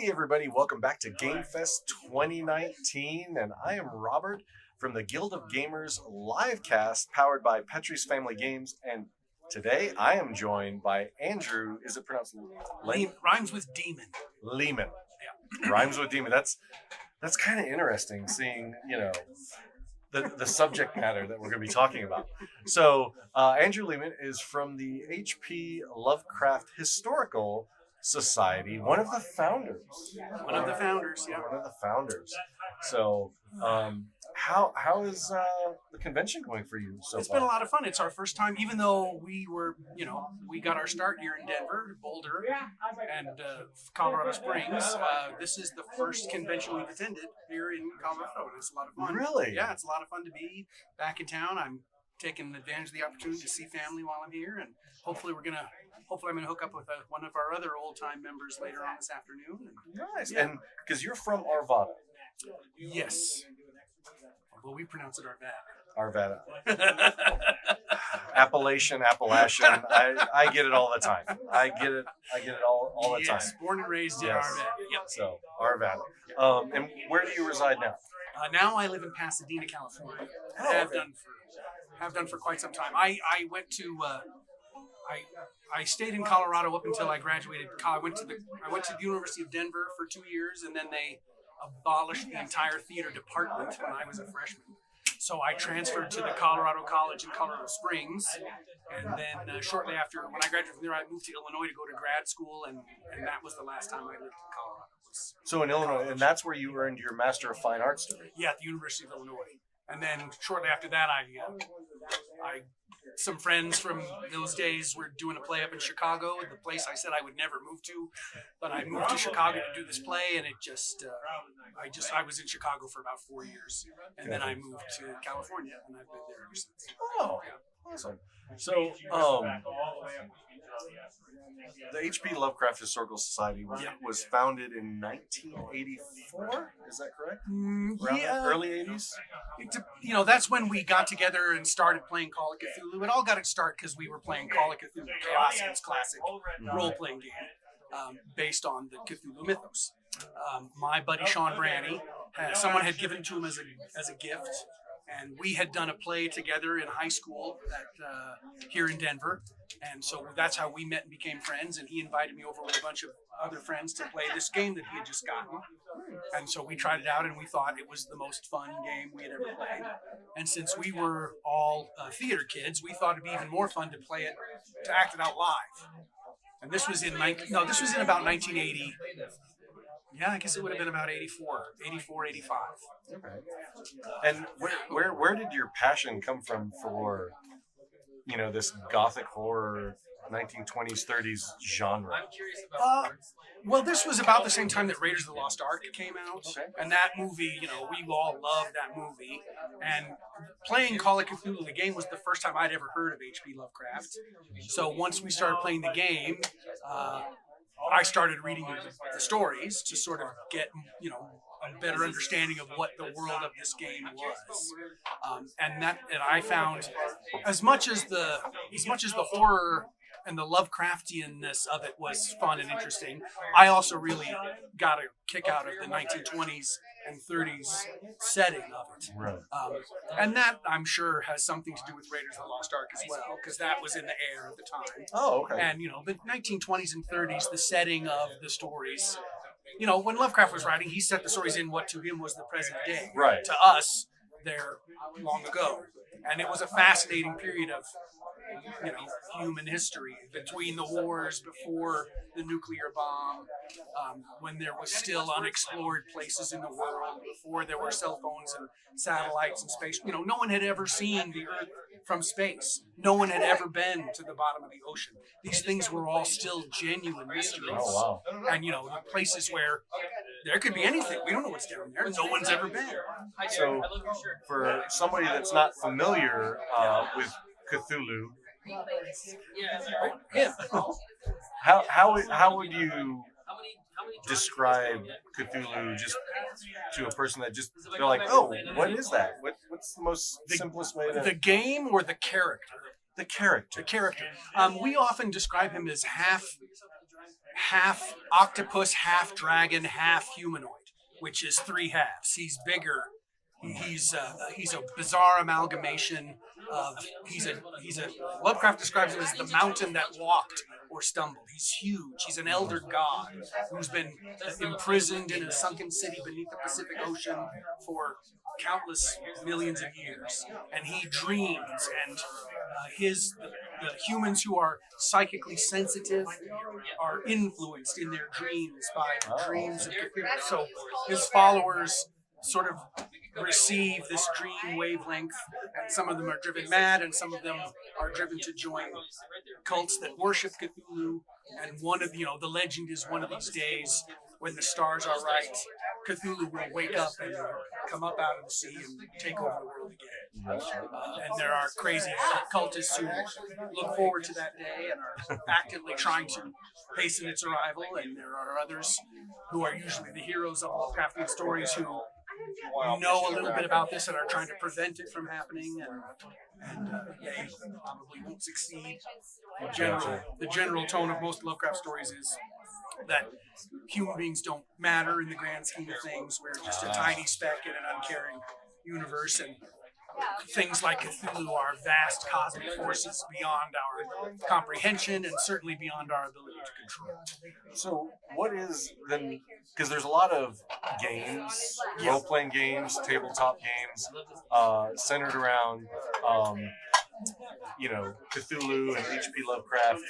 Hey everybody, welcome back to Gamefest 2019, and I am Robert from the Guild of Gamers livecast powered by Petrie's Family Games, and today I am joined by Andrew. Is it pronounced Rhymes with demon. Leman? Yeah. Rhymes with demon. That's kind of interesting, seeing the subject matter that we're going to be talking about. So Andrew Leman is from the H.P Lovecraft Historical Society, one of the founders. One of the founders, yeah. One of the founders. So, how is the convention going for you so It's far? been a lot of fun. It's our first time, even though we got our start here in Denver, Boulder, and Colorado Springs. This is the first convention we've attended here in Colorado, and it's a lot of fun. Really? Yeah, it's a lot of fun to be back in town. I'm taking advantage of the opportunity to see family while I'm here, and hopefully I'm gonna hook up with one of our other old-time members later on this afternoon. Nice. Yeah. And because you're from Arvada. Yes. Well, we pronounce it Arvada. Arvada. Appalachian. I get it all the time. I get it all the time. Yes, born and raised in Yes. Arvada. Yep. So, Arvada. And where do you reside now? Now I live in Pasadena, California. Oh, have okay. done for quite some time. I went to I stayed in Colorado up until I graduated. I went to the University of Denver for 2 years, and then they abolished the entire theater department when I was a freshman. So I transferred to the Colorado College in Colorado Springs, and then shortly after, when I graduated from there, I moved to Illinois to go to grad school, and that was the last time I lived in Colorado. So in Illinois, and that's where you earned your Master of Fine Arts degree. Yeah, at the University of Illinois. And then shortly after that, some friends from those days were doing a play up in Chicago, the place I said I would never move to, but I moved to Chicago to do this play, and it just, I was in Chicago for about 4 years, and then I moved to California, and I've been there ever since. Oh, awesome. So, the H.P Lovecraft Historical Society was founded in 1984. Is that correct? Yeah. Early 80s? That's when we got together and started playing Call of Cthulhu. It all got its start because we were playing Call of Cthulhu Chaosium's classic role-playing game based on the Cthulhu mythos. My buddy Sean Branney, someone had given to him as a gift, and we had done a play together in high school here in Denver, and so that's how we met and became friends, and he invited me over with a bunch of other friends to play this game that he had just gotten. And so we tried it out, and we thought it was the most fun game we had ever played. And since we were all theater kids, we thought it'd be even more fun to play it, to act it out live. And this was in about 1980. Yeah, I guess it would have been about 84, 85. Okay. And where did your passion come from for, this gothic horror 1920s, 30s genre? Well, this was about the same time that Raiders of the Lost Ark came out. Okay. And that movie, we all loved that movie. And playing Call of Cthulhu, the game, was the first time I'd ever heard of H.P Lovecraft. So once we started playing the game, I started reading the stories to sort of get, a better understanding of what the world of this game was, and I found as much as the horror and the Lovecraftianness of it was fun and interesting, I also really got a kick out of the 1920s and 30s setting of it. Right. And that, I'm sure, has something to do with Raiders of the Lost Ark as well, because that was in the air at the time. Oh, okay. And, the 1920s and 30s, the setting of the stories, when Lovecraft was writing, he set the stories in what to him was the present day. Right. To us, they're long ago. And it was a fascinating period of, human history, between the wars, before the nuclear bomb, when there was still unexplored places in the world, before there were cell phones and satellites and space. No one had ever seen the Earth from space. No one had ever been to the bottom of the ocean. These things were all still genuine mysteries. Oh, wow. And, the places where there could be anything. We don't know what's down there. No one's ever been. So, for somebody that's not familiar with Cthulhu, how would you describe Cthulhu just to a person that they're like, oh, what is that? What's the most simplest way to... The game or the character? The character. The character. We often describe him as half octopus, half dragon, half humanoid, which is three halves. He's bigger. He's a bizarre amalgamation of he's a Lovecraft describes him as the mountain that walked or stumbled. He's huge. He's an elder god who's been imprisoned in a sunken city beneath the Pacific Ocean for countless millions of years, and he dreams. And the humans who are psychically sensitive are influenced in their dreams by the dreams of Cthulhu. So his followers sort of receive this dream wavelength, and some of them are driven mad, and some of them are driven to join cults that worship Cthulhu. And one of the legend is one of these days when the stars are right, Cthulhu will wake up and come up out of the sea and take over the world again. And there are crazy cultists who look forward to that day and are actively trying to hasten its arrival. And there are others who are usually the heroes of Lovecraftian stories who know a little bit about this and are trying to prevent it from happening. And you probably won't succeed. The general tone of most Lovecraft stories is that human beings don't matter in the grand scheme of things. We're just a tiny speck in an uncaring universe, and things like Cthulhu are vast cosmic forces beyond our comprehension and certainly beyond our ability to control. So what is then, because there's a lot of games, role-playing games, tabletop games, centered around, Cthulhu and H.P. Lovecraft,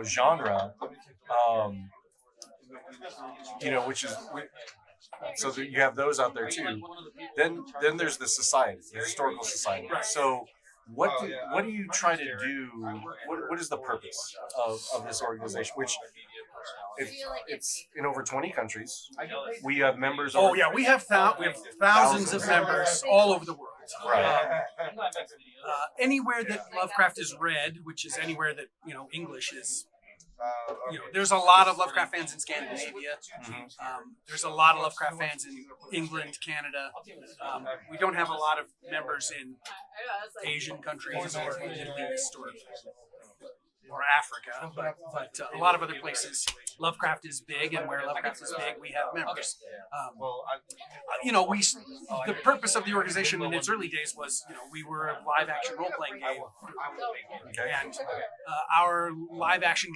genre, which is, so that you have those out there too. Then there's the society, the historical society. Right. So what do you try to do? What is the purpose of this organization? Which it's in over 20 countries. We have members. We have thousands of members all over the world. Right. Anywhere that Lovecraft is read, which is anywhere that English is. There's a lot of Lovecraft fans in Scandinavia. There's a lot of Lovecraft fans in England, Canada. We don't have a lot of members in Asian countries or Middle East or Africa, but a lot of other places, Lovecraft is big, and where Lovecraft is big, we have members. The purpose of the organization in its early days was, we were a live-action role-playing game, and our live-action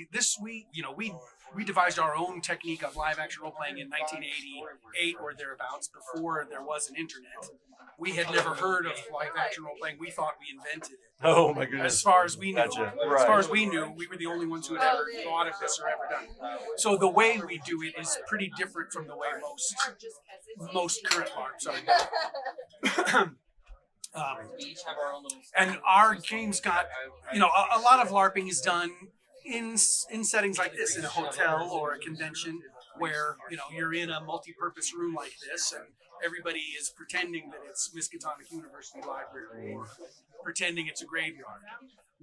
we devised our own technique of live-action role-playing in 1988 or thereabouts, before there was an internet. We had never heard of live-action role-playing. We thought we invented it. Oh my goodness! As far as we knew, Gotcha. Right. as far as we knew, we were the only ones who had ever thought of this or ever done it. So the way we do it is pretty different from the way most current LARPs are done. And our games got, a lot of LARPing is done in settings like this, in a hotel or a convention, where you're in a multi-purpose room like this, and everybody is pretending that it's Miskatonic University Library, or pretending it's a graveyard.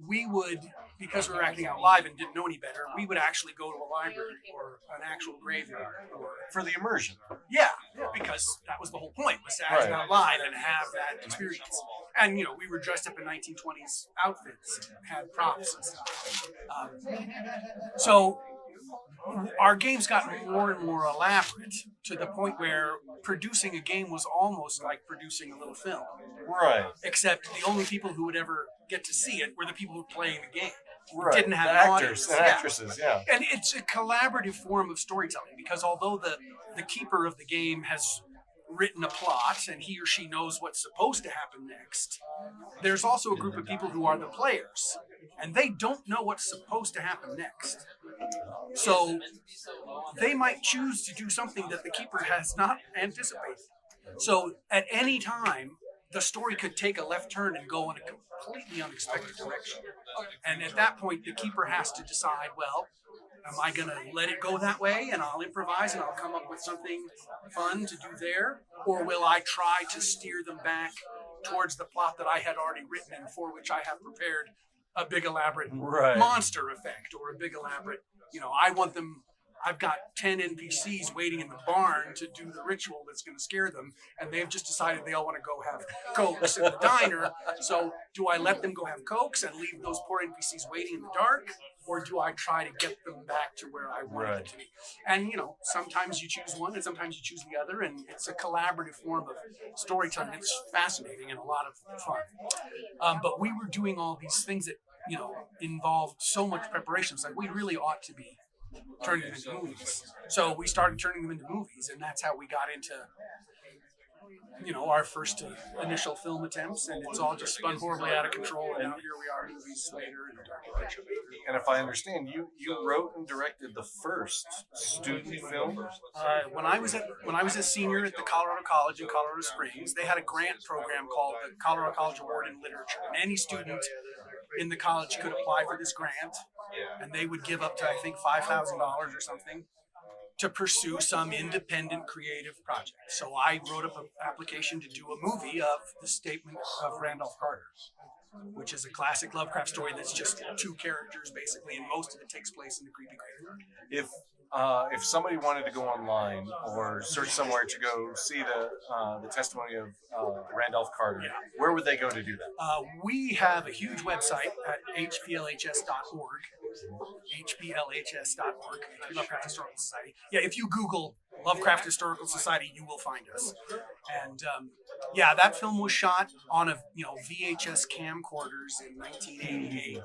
We would, because we were acting out live and didn't know any better, we would actually go to a library or an actual graveyard. For the immersion. Yeah, because that was the whole point, was to act out live and have that experience. And, we were dressed up in 1920s outfits and had props and stuff. So our games got more and more elaborate, to the point where producing a game was almost like producing a little film. Right. Except the only people who would ever get to see it were the people who were playing the game. Right. Didn't have the an actors audience. and actresses, yeah. And it's a collaborative form of storytelling, because although the keeper of the game has written a plot and he or she knows what's supposed to happen next, there's also a group of people who are the players, and they don't know what's supposed to happen next. So they might choose to do something that the keeper has not anticipated. So at any time, the story could take a left turn and go in a completely unexpected direction. And at that point, the keeper has to decide, well, am I going to let it go that way and I'll improvise and I'll come up with something fun to do there? Or will I try to steer them back towards the plot that I had already written and for which I have prepared a big elaborate monster effect, or a big elaborate, I want them I've got 10 NPCs waiting in the barn to do the ritual that's going to scare them, and they've just decided they all want to go have Cokes in the diner. So do I let them go have Cokes and leave those poor NPCs waiting in the dark? Or do I try to get them back to where I wanted them to be? And, sometimes you choose one and sometimes you choose the other, and it's a collaborative form of storytelling. It's fascinating and a lot of fun. But we were doing all these things that, involved so much preparation. It's like, we really ought to be turning them into movies. So we started turning them into movies, and that's how we got into our first initial film attempts, and it's all just spun horribly out of control, and now here we are, movies later. And if I understand, you wrote and directed the first student film. When I was a senior at the Colorado College in Colorado Springs, they had a grant program called the Colorado College Award in Literature, and any student in the college could apply for this grant, and they would give up to, I think, $5,000 or something to pursue some independent creative project. So I wrote up an application to do a movie of the statement of Randolph Carter, which is a classic Lovecraft story that's just two characters basically, and most of it takes place in the creepy graveyard. If somebody wanted to go online or search somewhere to go see the testimony of Randolph Carter, where would they go to do that? We have a huge website at hplhs.org. hplhs.org, Lovecraft Historical Society. Yeah, if you Google Lovecraft Historical Society, you will find us. And that film was shot on a VHS camcorders in 1988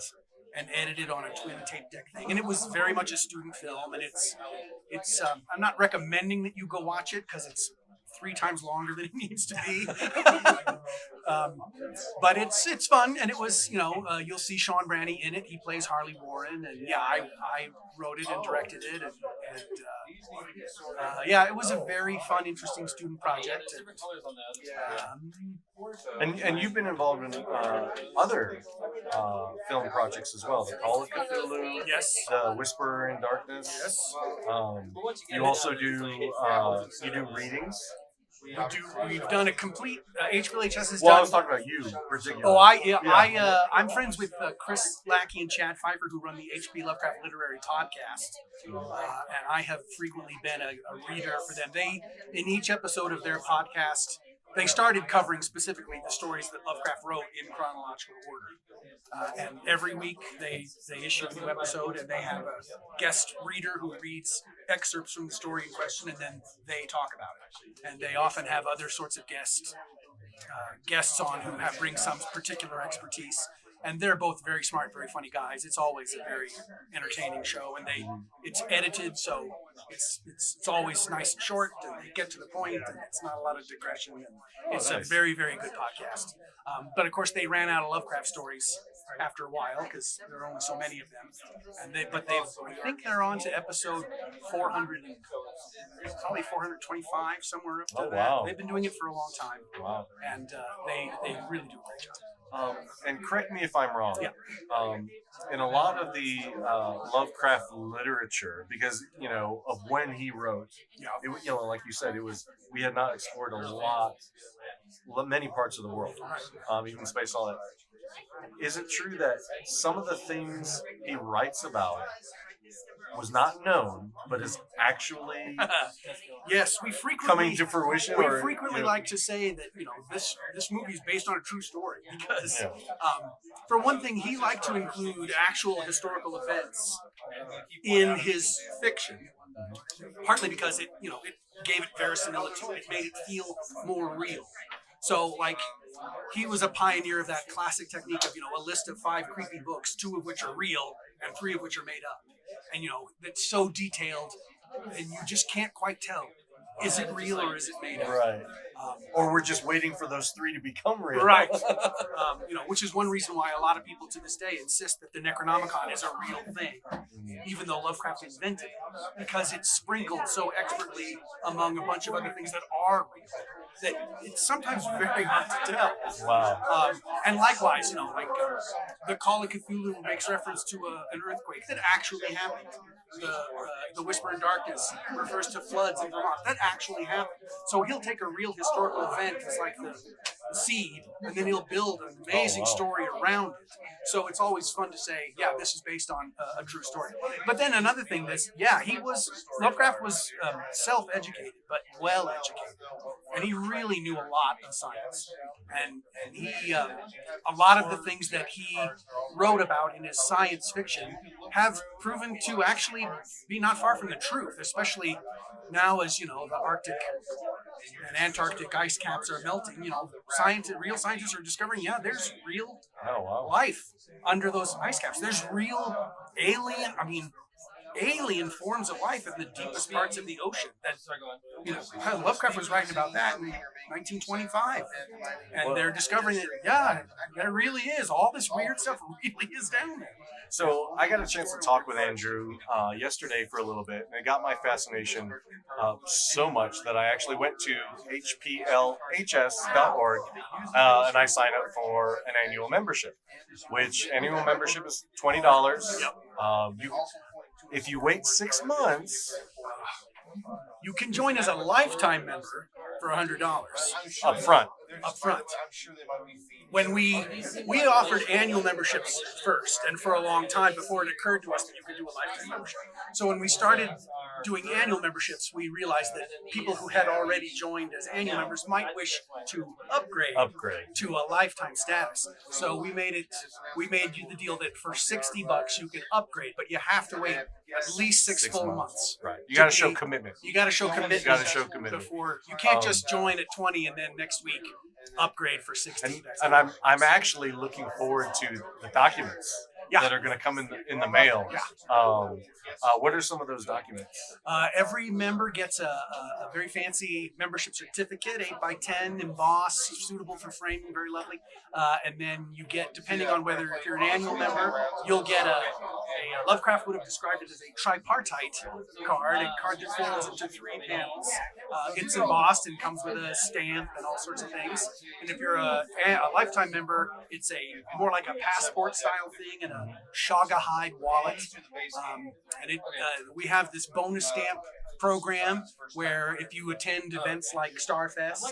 and edited on a twin tape deck thing. And it was very much a student film, and it's I'm not recommending that you go watch it because it's 3 times longer than it needs to be. But it's fun, and it was, you'll see Sean Branney in it. He plays Harley Warren, and I wrote it and directed it, and it was a very fun, interesting student project. And you've been involved in other film projects as well. The Call of Cthulhu, yes. The Whisperer in Darkness. Yes. You also do you do readings. We've done a complete HPLHS has Well, done. I was talking about you particularly. I'm friends with Chris Lackey and Chad Pfeiffer, who run the H.P Lovecraft Literary Podcast, and I have frequently been a reader for them. In each episode of their podcast, they started covering specifically the stories that Lovecraft wrote in chronological order. And every week they issue a new episode, and they have a guest reader who reads excerpts from the story in question, and then they talk about it. And they often have other sorts of guests on who bring some particular expertise. And they're both very smart, very funny guys. It's always a very entertaining show, and it's edited, so it's always nice and short, and they get to the point, and it's not a lot of digression. And it's a very, very good podcast. But of course, they ran out of Lovecraft stories after a while because there are only so many of them. I think they're on to episode 400, probably 425, somewhere up to that. Wow. They've been doing it for a long time. Wow. And they really do a great job. And correct me if I'm wrong. Yeah. In a lot of the Lovecraft literature, because of when he wrote, like you said, we had not explored many parts of the world, even space, all that. Is it true that some of the things he writes about was not known, but is actually yes, we frequently coming to fruition? We frequently like to say that this movie is based on a true story because, for one thing, he liked to include actual historical events in his fiction, partly because it gave it verisimilitude. It made it feel more real. So, he was a pioneer of that classic technique of, a list of 5 creepy books, 2 of which are real and 3 of which are made up. And, it's so detailed, and you just can't quite tell. Is it real or is it made up? Right. Or we're just waiting for those 3 to become real. Right. Which is one reason why a lot of people to this day insist that the Necronomicon is a real thing, even though Lovecraft invented it, because it's sprinkled so expertly among a bunch of other things that are real, that it's sometimes very hard to tell. Wow. And likewise, the Call of Cthulhu makes reference to an earthquake that actually happened. The Whisper in Darkness refers to floods in Vermont. That actually happened. So he'll take a real historical event as seed, and then he'll build an amazing story around it. So it's always fun to say, yeah, this is based on a true story. But then another thing is, Lovecraft was self-educated, but well-educated. And he really knew a lot of science. And he, a lot of the things that he wrote about in his science fiction have proven to actually be not far from the truth, especially now as, the Arctic and Antarctic ice caps are melting. Real scientists are discovering, there's real life under those ice caps. There's real alien forms of life in the deepest parts of the ocean. That Lovecraft was writing about that in 1925, and they're discovering that it really is. All this weird stuff really is down there. So I got a chance to talk with Andrew yesterday for a little bit, and it got my fascination so much that I actually went to hplhs.org and I signed up for an annual membership, which annual membership is $20. If you wait 6 months, you can join as a lifetime member for $100 up front. When we offered annual memberships first, and for a long time before it occurred to us that you could do a lifetime membership. So when we started doing annual memberships, we realized that people who had already joined as annual members might wish to upgrade to a lifetime status. So we made you the deal that for $60 you can upgrade, but you have to wait at least six full months. Right. You got to show commitment. You got to show commitment. Before you can't just join at 20 and then next week upgrade for 60. And I'm actually looking forward to the documents that are going to come in the mail. What are some of those documents? Every member gets a very fancy membership certificate, 8x10, embossed, suitable for framing, very lovely. And then you get, depending on whether if you're an annual member, you'll get a Lovecraft would have described it as a tripartite card, a card that folds into 3 panels. It's embossed and comes with a stamp and all sorts of things. And if you're a lifetime member, it's more like a passport style thing and a shaga hide wallet. We have this bonus stamp program where if you attend events like Starfest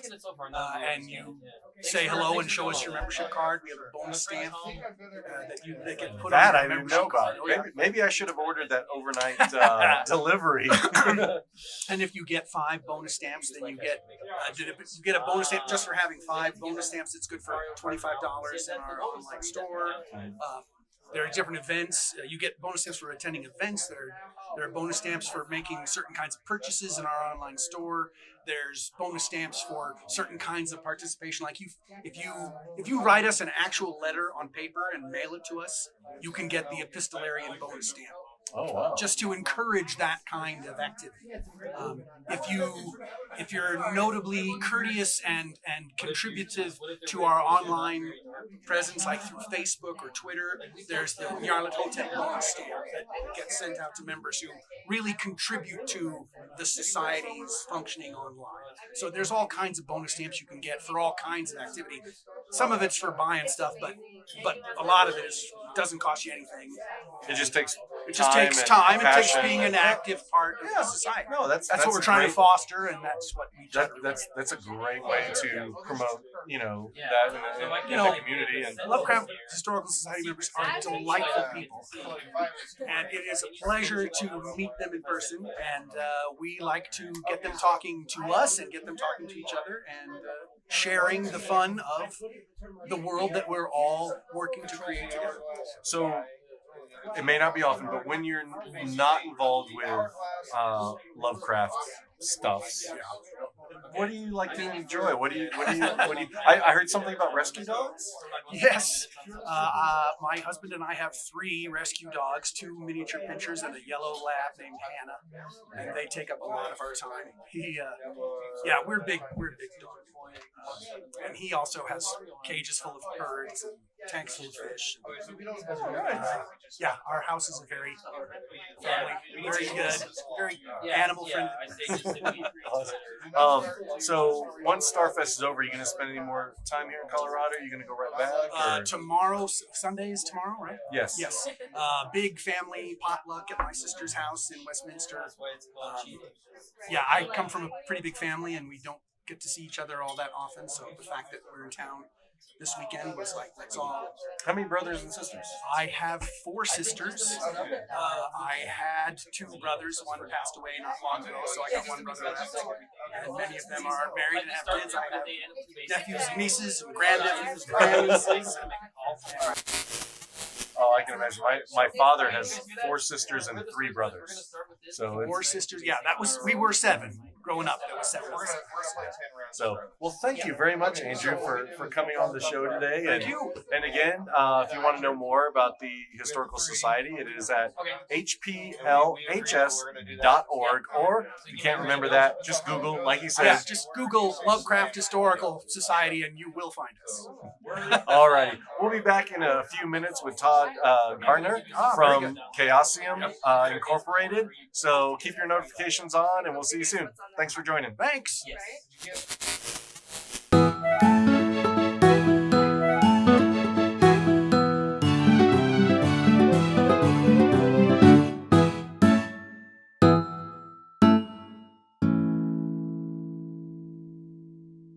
and you say hello and show us your membership card, we have a bonus stamp that get put on I didn't know about. Maybe I should have ordered that overnight delivery. And if you get 5 bonus stamps, then you get a bonus stamp just for having 5 bonus stamps. It's good for $25 in our online store. There are different events. You get bonus stamps for attending events. There are bonus stamps for making certain kinds of purchases in our online store. There's bonus stamps for certain kinds of participation. Like if you write us an actual letter on paper and mail it to us, you can get the epistolarian bonus stamp. Oh, wow. Just to encourage that kind of activity. If you're notably courteous and contributive to our online presence, like through Facebook or Twitter, there's the Nyarlathotep bonus stamp that gets sent out to members who really contribute to the society's functioning online. So there's all kinds of bonus stamps you can get for all kinds of activity. Some of it's for buying stuff, but a lot of it doesn't cost you anything. It just takes time. It takes being an active part of the society. No, that's what we're trying to foster, and that's what we try to do. That's a great way to promote, that in the community. And Lovecraft Historical Society members are delightful people, and it is a pleasure to meet them in person. And we like to get them talking to us and get them talking to each other and sharing the fun of the world that we're all working to create together. So, it may not be often, but when you're not involved with Lovecraft stuffs, what do you like to enjoy? What do you? I heard something about rescue dogs. Yes, my husband and I have 3 rescue dogs, 2 miniature pinschers and a yellow lab named Hannah, and they take up a lot of our time. We're big dog. And he also has cages full of birds and tanks full of fish. Our house is a very family, very good, very animal friendly. So once Starfest is over, are you going to spend any more time here in Colorado? Are you going to go right back? Tomorrow, Sunday is tomorrow, right? Yes. Big family potluck at my sister's house in Westminster. I come from a pretty big family, and we don't get to see each other all that often. So the fact that we're in town this weekend was like, let's all. How many brothers and sisters? I have 4 sisters. I had 2 brothers. One passed away not long ago, so I got 1 brother left. And many of them are married and have kids. I have nephews and nieces and grandnephews and grandnieces. Oh, I can imagine. My father has 4 sisters and 3 brothers. So 4 sisters. Yeah, we were 7 growing up. There was 7 of us. So, well, thank you very much, Andrew, for coming on the show today. Thank you. And again, if you want to know more about the Historical Society, it is at hplhs.org. Or if you can't remember that, just Google, like he said. Yeah, just Google Lovecraft Historical Society and you will find us. All righty. We'll be back in a few minutes with Todd Gardner from Chaosium Incorporated. So keep your notifications on, and we'll see you soon. Thanks for joining. Thanks. Yes.